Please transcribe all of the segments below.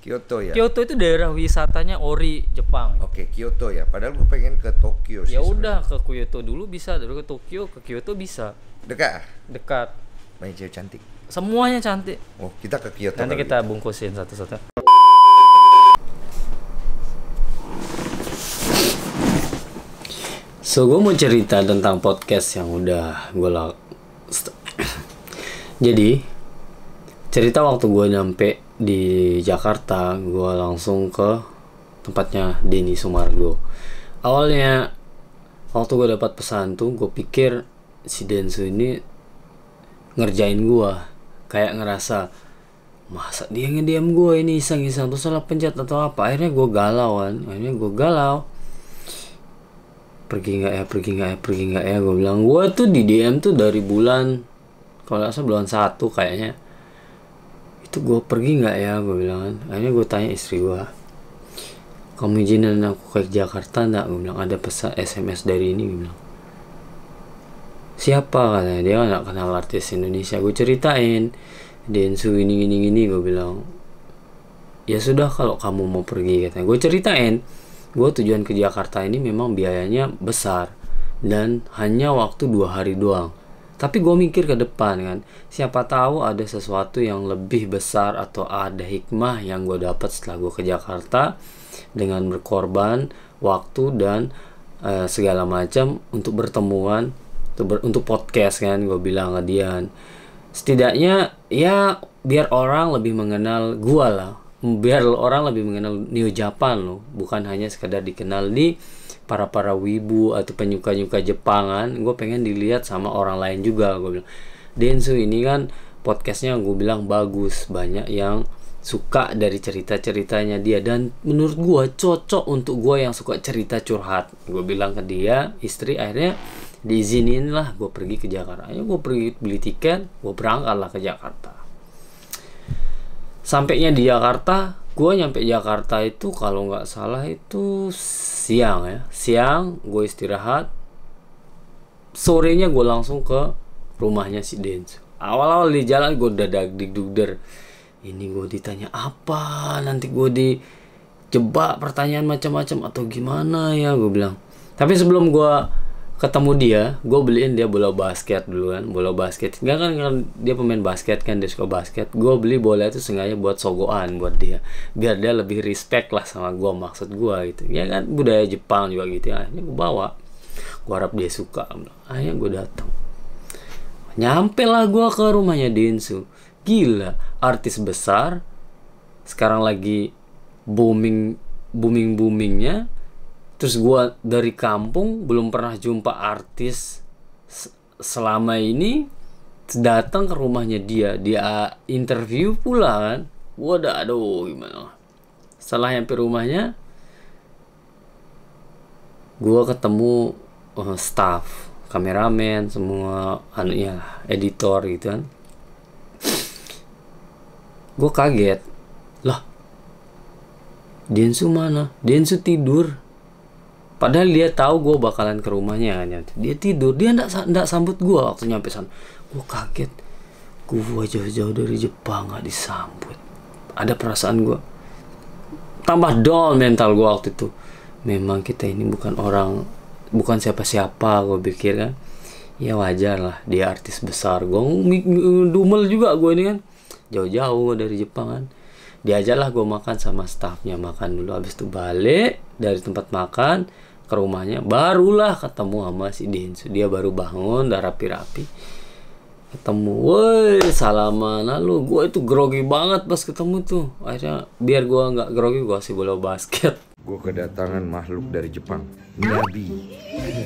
Kyoto ya. Kyoto itu daerah wisatanya ori Jepang. Oke, Kyoto ya. Padahal gue pengen ke Tokyo sih. Ya udah ke Kyoto dulu bisa, dari ke Tokyo ke Kyoto bisa. Dekat. Dekat. Banyak cewek cantik. Semuanya cantik. Oh, kita ke Kyoto. Nanti kita bungkusin satu-satu. So, gue mau cerita tentang podcast yang udah gue Jadi, cerita waktu gue nyampe di Jakarta, gue langsung ke tempatnya Denny Sumargo. Awalnya, waktu gue dapat pesan tuh, gue pikir si Densu ini ngerjain gue. Kayak ngerasa, masa dia nge-DM gue ini iseng-iseng tuh salah pencet atau apa. Akhirnya gue galau kan. Pergi nggak ya, gue bilang. Gue tuh di DM tuh dari bulan, kalau nggak salah bulan 1 kayaknya. Itu gue pergi nggak ya, gue bilang kan. Akhirnya gue tanya istri gue, kamu izinin aku ke Jakarta nggak? Gue bilang, ada pesan SMS dari ini. Gue bilang, siapa? Katanya dia nggak kenal artis Indonesia. Gue ceritain, Densu gini. Gue bilang, ya sudah kalau kamu mau pergi, katanya. Gue ceritain, gue tujuan ke Jakarta ini memang biayanya besar dan hanya waktu 2 hari doang. Tapi gue mikir ke depan kan, siapa tahu ada sesuatu yang lebih besar atau ada hikmah yang gue dapat setelah gue ke Jakarta dengan berkorban waktu dan segala macam untuk bertemuan, untuk podcast kan. Gue bilang ke dia, setidaknya ya biar orang lebih mengenal gue lah. Biar orang lebih mengenal Neo Japan loh, bukan hanya sekadar dikenal di para wibu atau penyuka Jepangan. Gue pengen dilihat sama orang lain juga. Gue bilang, Densu ini kan podcastnya gue bilang bagus, banyak yang suka dari cerita-ceritanya dia, dan menurut gue cocok untuk gue yang suka cerita curhat. Gue bilang ke dia, istri, akhirnya diizinin lah gue pergi ke Jakarta. Ayo gue pergi beli tiket, gue berangkat lah ke Jakarta. Sampainya di Jakarta, gue nyampe Jakarta itu kalau nggak salah itu siang ya. Siang gue istirahat, sorenya gue langsung ke rumahnya si Densu. Awal-awal di jalan gue udah dagdikdugder. Ini gue ditanya apa, nanti gue dijebak pertanyaan macam-macam atau gimana ya, gue bilang. Tapi sebelum gue ketemu dia, gue beliin dia bola basket dulu kan. Bola basket, enggak kan dia pemain basket kan, dia suka basket. Gue beli bola itu sengaja buat sogoan buat dia, biar dia lebih respect lah sama gue, maksud gue gitu ya kan, budaya Jepang juga gitu ya. Akhirnya gue bawa, gue harap dia suka. Akhirnya gue datang, nyampe lah gue ke rumahnya Densu. Gila, artis besar, sekarang lagi boomingnya. Terus gue dari kampung belum pernah jumpa artis selama ini, datang ke rumahnya dia interview pula kan. Waduh, aduh gimana. Setelah nyampe rumahnya, gue ketemu staff, kameramen, semua editor gitu kan. Gue kaget, lah Densu mana? Densu tidur. Padahal dia tahu gue bakalan ke rumahnya kan. Dia tidur, dia ndak sambut gue waktu nyampe sana. Gue kaget, gue jauh-jauh dari Jepang gak disambut. Ada perasaan gue tambah down mental gue waktu itu. Memang kita ini bukan siapa-siapa, gue pikir kan. Ya wajar lah, dia artis besar. Gue dumel juga gue ini kan, jauh-jauh dari Jepang kan. Diajarlah gue makan sama staffnya, makan dulu, habis itu balik dari tempat makan ke rumahnya, barulah ketemu sama si Densu. Dia baru bangun, udah rapi-rapi, ketemu, woi salaman. Lalu gue itu grogi banget pas ketemu tuh. Akhirnya biar gue nggak grogi, gue kasih bola basket. Gue kedatangan makhluk dari Jepang, Nabi.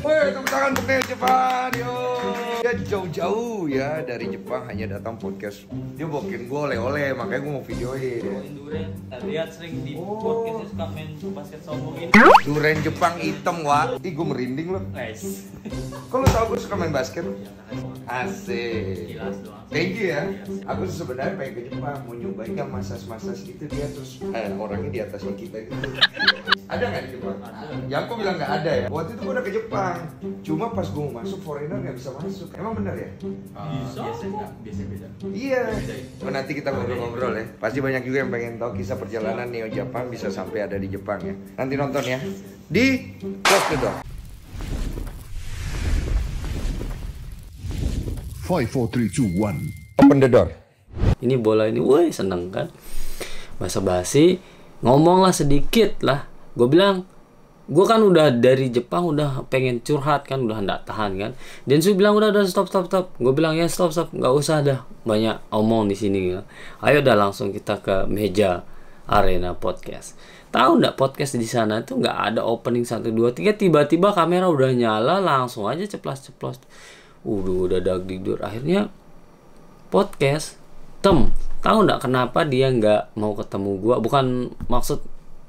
Woi, tepuk tangan untuk Neo Jepang, yo. Dia jauh-jauh ya dari Jepang, hanya datang podcast. Dia bawain gue oleh-oleh, makanya gue mau videoin. Duren, lihat sering di podcastnya suka main basket sombongin. Duren Jepang hitam, wah. Ih, gue merinding loh. Nice. Kok lo tau gue suka main basket? Asik. Jelas doang. thank you ya. Aku sebenarnya pengen ke Jepang, mau nyobain yang massage gitu dia terus orangnya di atasnya kita gitu. Ada nggak di Jepang? Yang aku bilang nggak ada ya. Waktu itu gue udah ke Jepang, cuma pas gue mau masuk foreigner nggak bisa masuk. Emang bener ya? Biasa beda. Iya. Oh, nanti kita ngobrol-ngobrol ya. Pasti banyak juga yang pengen tahu kisah perjalanan Neo Jepang bisa sampai ada di Jepang ya. Nanti nonton ya di Close the Door. 5, 4, 3, 2, 1. Open the door. Ini bola ini, woi seneng kan. Basa-basi, ngomong lah sedikit lah. Gue bilang, gue kan udah dari Jepang udah pengen curhat kan, udah nggak tahan kan. Densu bilang udah stop. Gue bilang ya stop, nggak usah dah banyak omong di sini. Ya. Ayo dah langsung kita ke meja arena podcast. Tahu nggak podcast di sana tuh nggak ada opening 1, 2, 3 tiba-tiba kamera udah nyala langsung aja ceplos. Udah dagdikdur. Akhirnya podcast tahu nggak kenapa dia nggak mau ketemu gua? Bukan maksud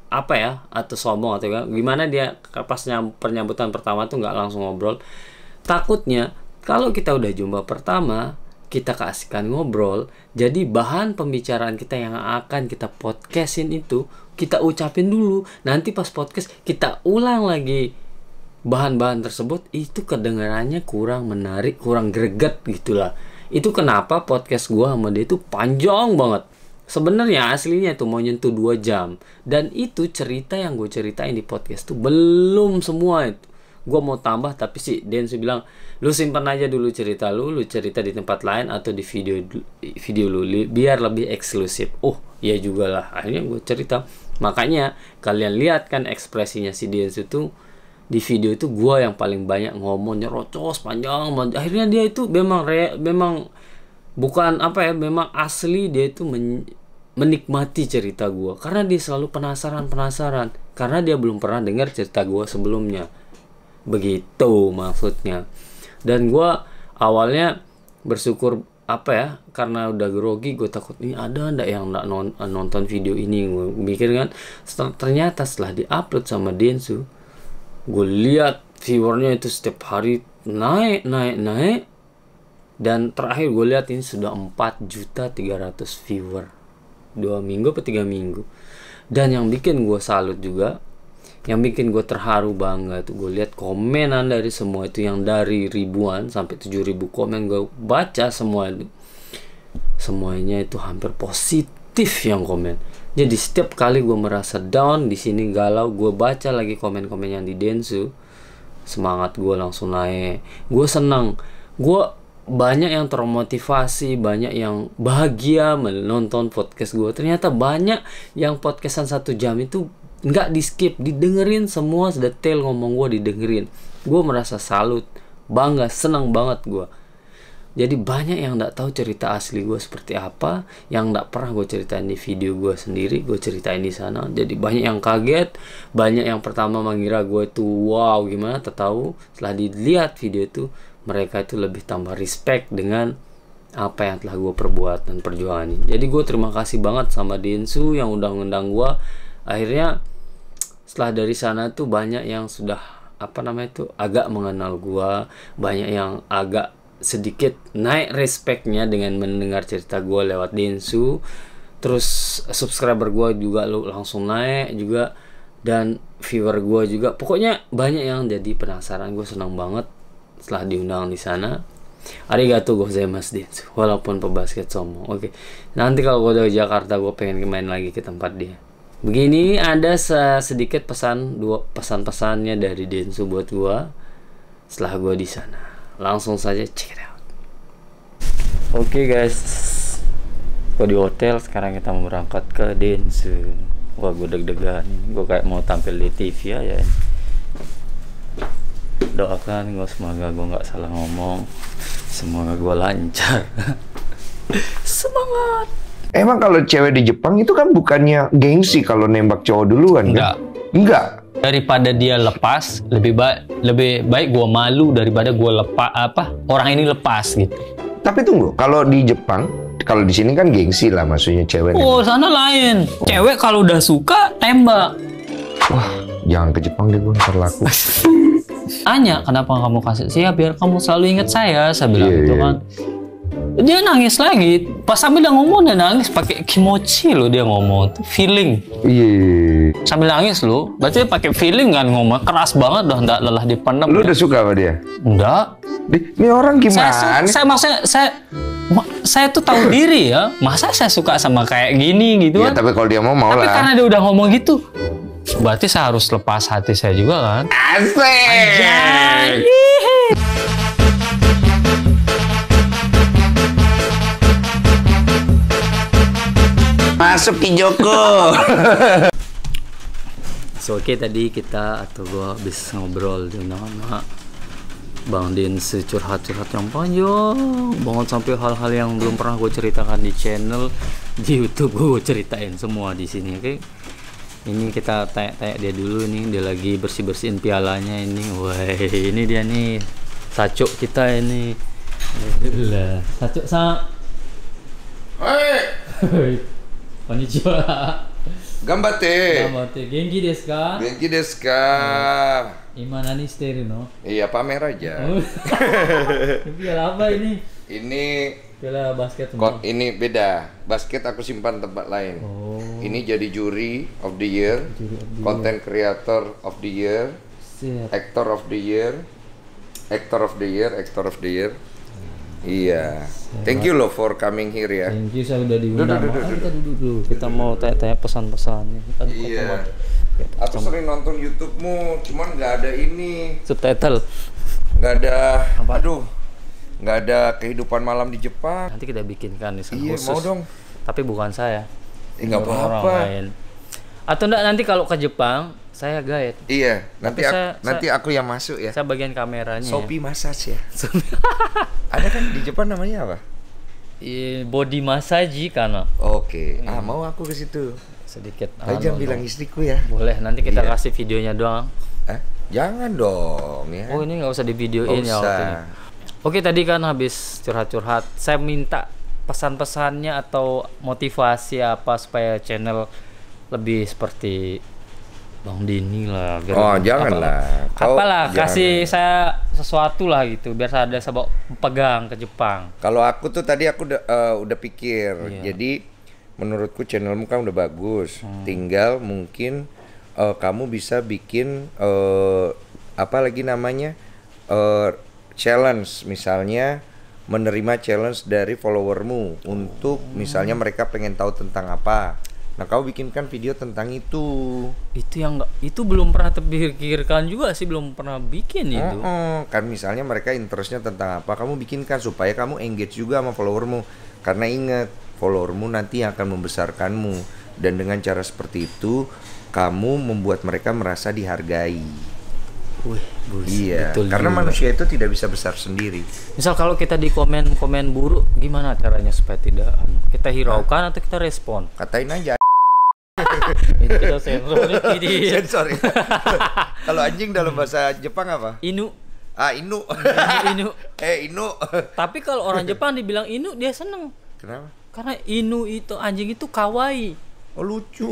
apa ya atau sombong atau gimana, dia pas penyambutan pertama tuh nggak langsung ngobrol. Takutnya kalau kita udah jumpa pertama kita keasikan ngobrol, jadi bahan pembicaraan kita yang akan kita podcastin itu kita ucapin dulu, nanti pas podcast kita ulang lagi bahan-bahan tersebut, itu kedengarannya kurang menarik, kurang greget gitulah. Itu kenapa podcast gua sama dia itu panjang banget. Sebenarnya aslinya tuh mau nyentuh 2 jam. Dan itu cerita yang gue ceritain di podcast tuh belum semua itu. Gue mau tambah tapi si Densu bilang, lu simpan aja dulu cerita lu cerita di tempat lain atau di video lu biar lebih eksklusif. Oh iya juga lah, akhirnya gue cerita. Makanya kalian lihat kan ekspresinya si Densu tuh di video itu gue yang paling banyak ngomong nyerocos panjang. Akhirnya dia itu memang bukan apa ya, memang asli dia itu menikmati cerita gue karena dia selalu penasaran karena dia belum pernah dengar cerita gue sebelumnya, begitu maksudnya. Dan gue awalnya bersyukur apa ya, karena udah grogi gue takut ini ada ndak yang ndak nonton video ini. Gue mikir kan, ternyata setelah diupload sama Densu, gue lihat viewernya itu setiap hari naik. Dan terakhir gue lihat ini sudah 4.300.000 viewer 2 minggu atau 3 minggu. Dan yang bikin gue salut juga, yang bikin gue terharu bangga tuh, gue lihat komenan dari semua itu yang dari ribuan sampai 7.000 komen. Gue baca semua itu, semuanya itu hampir positif yang komen. Jadi setiap kali gue merasa down di sini galau, gue baca lagi komen-komen yang di Densu, semangat gue langsung naik. Gue senang, gue banyak yang termotivasi, banyak yang bahagia menonton podcast gue. Ternyata banyak yang podcastan 1 jam itu nggak di skip, didengerin semua detail ngomong gue didengerin. Gue merasa salut, bangga, senang banget gue. Jadi banyak yang nggak tahu cerita asli gue seperti apa, yang nggak pernah gue ceritain di video gue sendiri, gue ceritain di sana. Jadi banyak yang kaget, banyak yang pertama mengira gue itu wow gimana, tahu setelah dilihat video itu mereka itu lebih tambah respect dengan apa yang telah gue perbuat dan perjuangan ini. Jadi gue terima kasih banget sama Densu yang udah ngundang gue. Akhirnya setelah dari sana tuh banyak yang sudah agak mengenal gue, banyak yang agak sedikit naik respectnya dengan mendengar cerita gue lewat Densu. Terus subscriber gue juga langsung naik juga, dan viewer gue juga. Pokoknya banyak yang jadi penasaran. Gue senang banget setelah diundang di sana. Arigatou gozaimasu Densu, walaupun pebasket sombong. Oke. Nanti kalau gue dari Jakarta gue pengen main lagi ke tempat dia. Begini ada sedikit pesan-pesannya dari Densu buat gue setelah gue di sana. Langsung saja check it out. Oke guys, gue di hotel. Sekarang kita mau berangkat ke Densu. Wah gue deg-degan, gue kayak mau tampil di TV ya. Doakan gue semoga gue nggak salah ngomong, semoga gue lancar. Semangat. Emang kalau cewek di Jepang itu kan bukannya gengsi kalau nembak cowok duluan kan? Enggak. Daripada dia lepas, lebih baik gue malu daripada gue orang ini lepas gitu. Tapi tunggu, kalau di Jepang, kalau di sini kan gengsi lah, maksudnya cewek. Oh, sana lain. Cewek kalau udah suka tembak. Wah, jangan ke Jepang deh, gue ntar laku. Tanya, kenapa kamu kasih saya biar kamu selalu ingat saya bilang gitu kan. Dia nangis lagi. Pas sambil dia ngomong dia nangis pakai kimochi loh dia ngomong. Tuh feeling. Iya. Sambil nangis loh. Berarti dia pakai feeling kan ngomong. Keras banget dah enggak lelah dipendam. Lu udah suka sama dia? Enggak. Ini orang gimana? Saya maksudnya saya tuh tahu diri ya. Masa saya suka sama kayak gini gitu Iya, kan? tapi kalau dia mau Tapi lah. karena dia udah ngomong gitu, berarti saya harus lepas hati saya juga kan? Asik. Masuk Ki Joko. So, oke, tadi kita atau gua habis ngobrol dengan sama Bang Din, curhat-curhat yang panjang banget sampai hal-hal yang belum pernah gue ceritakan di channel di YouTube. Gue ceritain semua di sini. Oke, ini kita tanya-tanya dia dulu nih, dia lagi bersih-bersihin pialanya ini. Wah, ini dia nih sacuk kita ini. Alhamdulillah. Sacuk sa. Hei, Konnichiwa. Gambate. Gambatte. Genki desu ka? Genki desu ka? Ima nani shiteru no? Iya, pamer aja. Piala apa ini? Ini Piala basket semua. ini beda. Basket aku simpan tempat lain. Oh. Ini jadi juri of the year, content creator of the year, Siap. actor of the year, actor of the year, actor of the year. Iya. Thank you loh for coming here ya. Thank you, saya udah diundang. Duduk, Kita duduk dulu. Kita mau tanya-tanya pesan-pesan. Iya. Aku sering nonton YouTube-mu, cuman nggak ada ini, Subtitle. nggak ada. Aduh, nggak ada kehidupan malam di Jepang. Nanti kita bikinkan nih Iya, khusus. mau dong. Tapi bukan saya. Nggak Orang apa-apa. lain. Atau enggak, nanti kalau ke Jepang saya guide. Iya, nanti Tapi nanti aku yang masuk ya. Saya bagian kameranya. Shopee Massage ya. Ada kan di Jepang namanya apa? Body massage karena Oke. Mau aku ke situ. sedikit. Tapi jangan bilang istriku ya. Boleh, nanti kita Iya. kasih videonya doang. Jangan dong ya. Oh, ini nggak usah divideoin Nggak ya waktu usah. ini. Oke, tadi kan habis curhat-curhat. Saya minta pesan-pesannya atau motivasi apa supaya channel lebih seperti Bang Dini lah. Oh, janganlah. Kau Apalah, jangan. kasih saya sesuatu lah gitu biar saya ada sebab pegang ke Jepang. Kalau aku tuh tadi aku udah pikir. Iya. Jadi menurutku channelmu kan udah bagus. Tinggal mungkin kamu bisa bikin apa lagi namanya? Challenge, misalnya menerima challenge dari followermu untuk misalnya mereka pengen tahu tentang apa. Nah, kau bikinkan video tentang itu. Itu yang itu belum pernah terpikirkan juga sih, belum pernah bikin itu. Kan misalnya mereka interestnya tentang apa, kamu bikinkan supaya kamu engage juga sama followermu. Karena ingat, followermu nanti yang akan membesarkanmu. Dan dengan cara seperti itu, kamu membuat mereka merasa dihargai. Wih, Iya, betul karena juga. manusia itu tidak bisa besar sendiri. Misal kalau kita di komen buruk, gimana caranya supaya tidak kita hiraukan atau kita respon? Katain aja. Ini kita sensor ini. Sensor ya. Kalau anjing dalam bahasa Jepang apa? Inu, Inu. inu. Inu. Tapi kalau orang Jepang dibilang inu dia seneng. Kenapa? Karena inu itu anjing itu kawaii. Oh, lucu.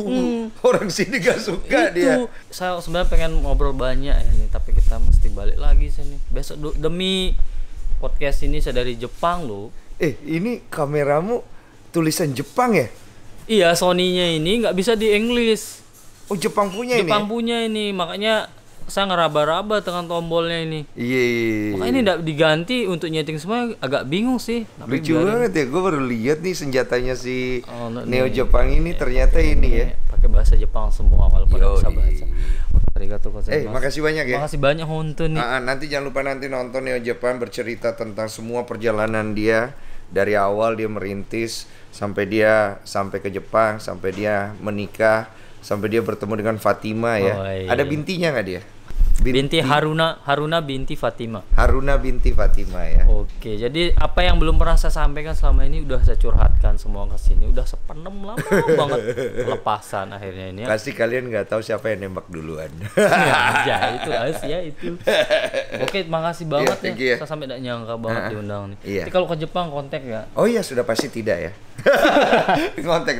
Orang sini gak suka Itu dia. saya sebenarnya pengen ngobrol banyak ya ini, tapi kita mesti balik lagi sini. Besok demi podcast ini saya dari Jepang loh. Ini kameramu tulisan Jepang ya? Iya, Sony-nya ini nggak bisa di English. Oh, Jepang punya ini? Jepang punya ini, makanya saya ngeraba-raba dengan tombolnya ini. Iya. Makanya ini nggak diganti untuk nyeting semua, agak bingung sih. Tapi Lucu biarin. banget ya, gue baru lihat nih senjatanya si Oh, Neo nih. Jepang ini ternyata ini ya. Pakai bahasa Jepang semua, walaupun nggak bisa Yoi. bahasa. Arigatou gozaimasu. Makasih banyak ya. Makasih banyak honton nih. Nanti jangan lupa nanti nonton Neo Jepang bercerita tentang semua perjalanan dia dari awal dia merintis sampai ke Jepang, sampai dia menikah, sampai dia bertemu dengan Fatima ya. Oh, iya. Ada bintinya nggak dia? Binti Haruna binti Fatima. Haruna binti Fatima ya. Oke, jadi apa yang belum pernah saya sampaikan selama ini udah saya curhatkan semua ke sini. Udah sepenem lama banget lepasan akhirnya ini ya. Pasti kalian nggak tahu siapa yang nembak duluan. Ya, itu rahasia itu. Oke, makasih banget Iya, thank ya. you ya. Saya sampai tidak nyangka banget diundang nih. Iya. Tapi kalau ke Jepang kontak ya. Oh iya, sudah pasti tidak ya. Kontak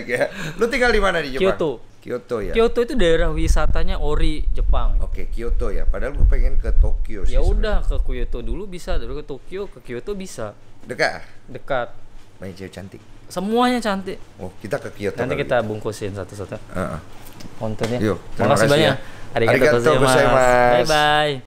ya. Lu tinggal di mana di Jepang? Kyoto. Kyoto ya. Kyoto itu daerah wisatanya ori Jepang. Oke, Kyoto ya. Padahal gue pengen ke Tokyo sih. Ya udah ke Kyoto dulu bisa, dari ke Tokyo ke Kyoto bisa. Dekat. Dekat. Banyak cewek cantik. Semuanya cantik. Oh, kita ke Kyoto. Nanti kali. kita bungkusin satu-satu Heeh. kontennya. Yuk, terima Makasih kasih banyak. ya. Arigatou gozaimasu. Bye bye.